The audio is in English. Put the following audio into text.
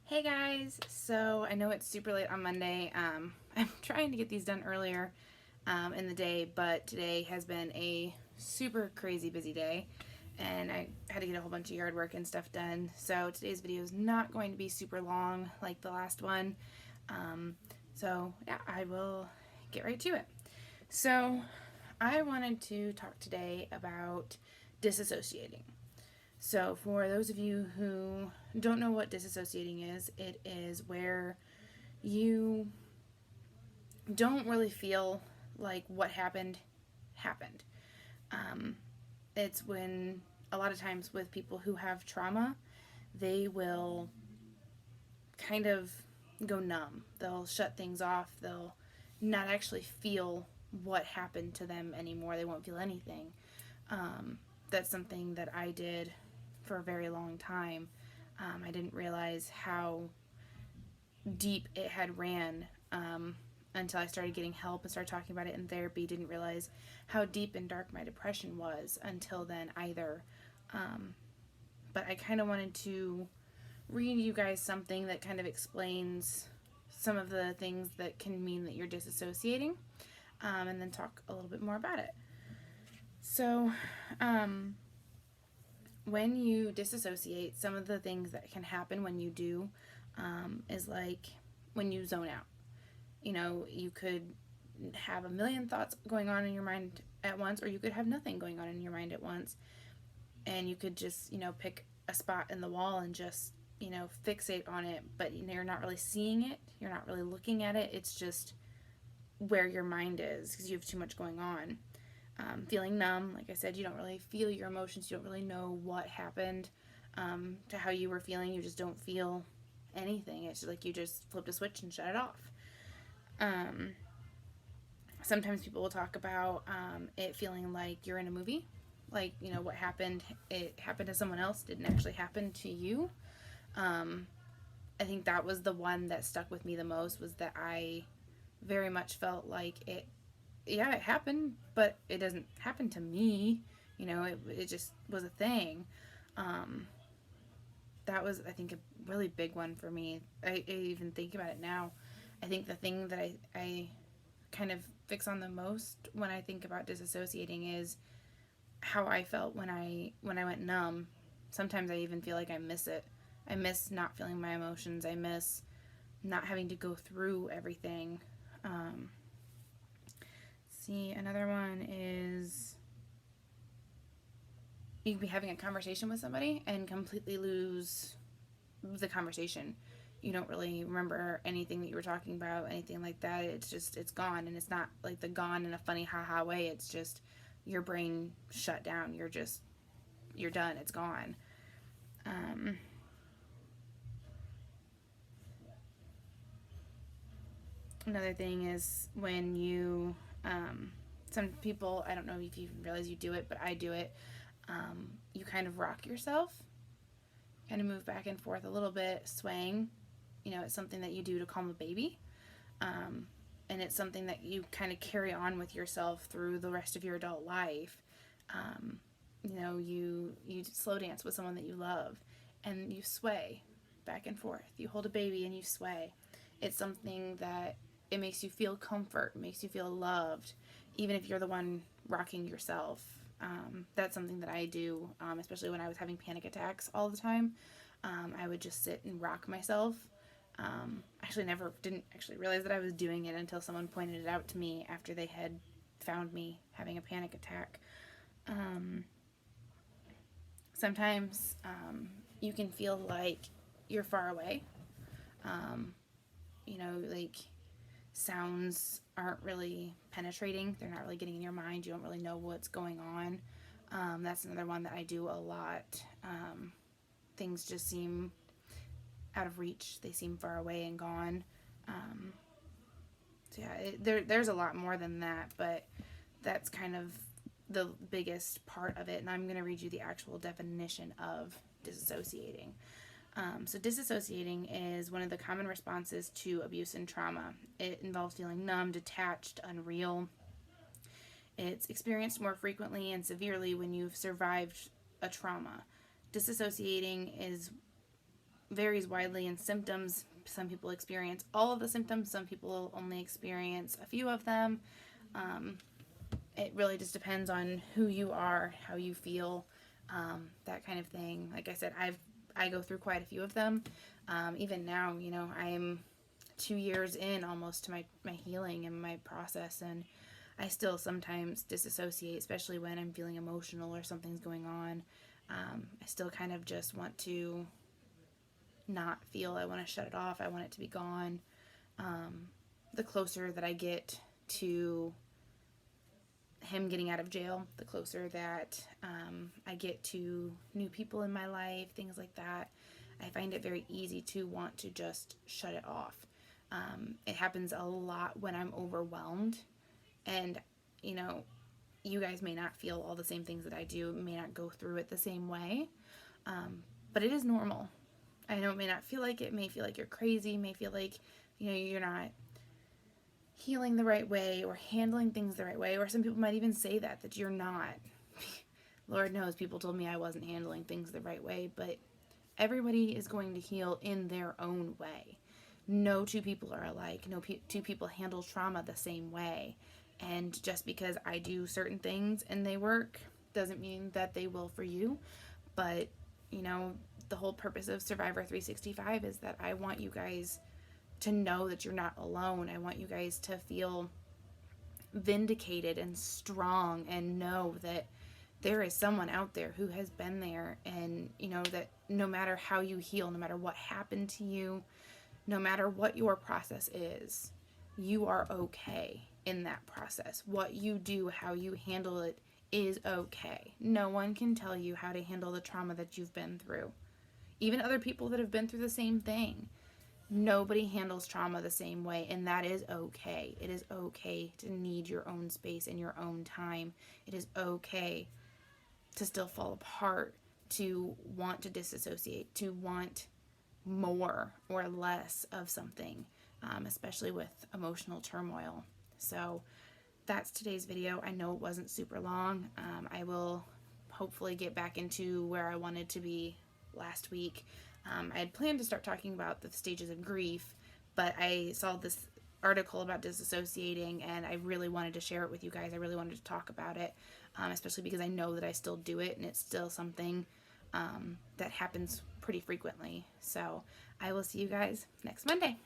Hey guys, so I know it's super late on Monday. I'm trying to get these done earlier in the day, but today has been a super crazy busy day and I had to get a whole bunch of yard work and stuff done. So today's video is not going to be super long like the last one. Um, so yeah, I will get right to it. So I wanted to talk today about disassociating. So, for those of you who don't know what disassociating is, it is where you don't really feel like what happened. Um, it's when a lot of times with people who have trauma, they will kind of go numb. They'll shut things off. They'll not actually feel what happened to them anymore. They won't feel anything. That's something that I did for a very long time. I didn't realize how deep it had ran until I started getting help and started talking about it in therapy. Didn't realize how deep and dark my depression was until then either. But I kind of wanted to read you guys something that kind of explains some of the things that can mean that you're disassociating, and then talk a little bit more about it. So, when you disassociate, some of the things that can happen when you do is like when you zone out. You know, you could have a million thoughts going on in your mind at once, or you could have nothing going on in your mind at once. And you could just, pick a spot in the wall and just, fixate on it, but you're not really seeing it. You're not really looking at it. It's just where your mind is because you have too much going on. Feeling numb, like I said, you don't really feel your emotions. You don't really know what happened to how you were feeling. You just don't feel anything. It's just like you just flipped a switch and shut it off. Sometimes people will talk about it feeling like you're in a movie. Like, what happened, it happened to someone else, didn't actually happen to you. I think that was the one that stuck with me the most, was that I very much felt like it happened, but it doesn't happen to me. It just was a thing. That was, I think, a really big one for me. I even think about it now. I think the thing that I kind of fix on the most when I think about disassociating is how I felt when I went numb. Sometimes I even feel like I miss it. I miss not feeling my emotions. I miss not having to go through everything. See, another one is you can be having a conversation with somebody and completely lose the conversation. You don't really remember anything that you were talking about, anything like that. It's gone, and it's not like the gone in a funny haha way. It's just your brain shut down. You're done. It's gone. Another thing is when you, some people, I don't know if you realize you do it, but I do it. You kind of rock yourself, kind of move back and forth a little bit, swaying. It's something that you do to calm a baby. And it's something that you kind of carry on with yourself through the rest of your adult life. You slow dance with someone that you love, and you sway back and forth. You hold a baby and you sway. It's something that it makes you feel comfort, makes you feel loved, even if you're the one rocking yourself. That's something that I do, especially when I was having panic attacks all the time. I would just sit and rock myself. Didn't actually realize that I was doing it until someone pointed it out to me after they had found me having a panic attack. Sometimes you can feel like you're far away. Like sounds aren't really penetrating. They're not really getting in your mind. You don't really know what's going on. That's another one that I do a lot. Things just seem out of reach. They seem far away and gone. So yeah, there's a lot more than that, but that's kind of the biggest part of it. And I'm going to read you the actual definition of disassociating. So disassociating is one of the common responses to abuse and trauma. It involves feeling numb, detached, unreal. It's experienced more frequently and severely when you've survived a trauma. Disassociating is varies widely in symptoms. Some people experience all of the symptoms, some people only experience a few of them. Um, it really just depends on who you are, how you feel, that kind of thing. Like I said, I go through quite a few of them. Even now, I'm 2 years in almost to my healing and my process, and I still sometimes disassociate, especially when I'm feeling emotional or something's going on. I still kind of just want to not feel. I want to shut it off. I want it to be gone. The closer that I get to him getting out of jail, the closer that I get to new people in my life, things like that, I find it very easy to want to just shut it off. It happens a lot when I'm overwhelmed, and you guys may not feel all the same things that I do, may not go through it the same way, but it is normal. I know it may not feel like it, may feel like you're crazy, may feel like you're not healing the right way or handling things the right way, or some people might even say that you're not. Lord knows people told me I wasn't handling things the right way, but everybody is going to heal in their own way. No two people are alike. No two people handle trauma the same way. And just because I do certain things and they work doesn't mean that they will for you. But, the whole purpose of Survivor 365 is that I want you guys to know that you're not alone. I want you guys to feel vindicated and strong and know that there is someone out there who has been there, and that no matter how you heal, no matter what happened to you, no matter what your process is, you are okay in that process. What you do, how you handle it is okay. No one can tell you how to handle the trauma that you've been through. Even other people that have been through the same thing. Nobody handles trauma the same way, and that is okay. It is okay to need your own space and your own time. It is okay to still fall apart, to want to disassociate, to want more or less of something, especially with emotional turmoil. So that's today's video. I know it wasn't super long. I will hopefully get back into where I wanted to be last week. I had planned to start talking about the stages of grief, but I saw this article about disassociating, and I really wanted to share it with you guys. I really wanted to talk about it, especially because I know that I still do it, and it's still something that happens pretty frequently. So I will see you guys next Monday.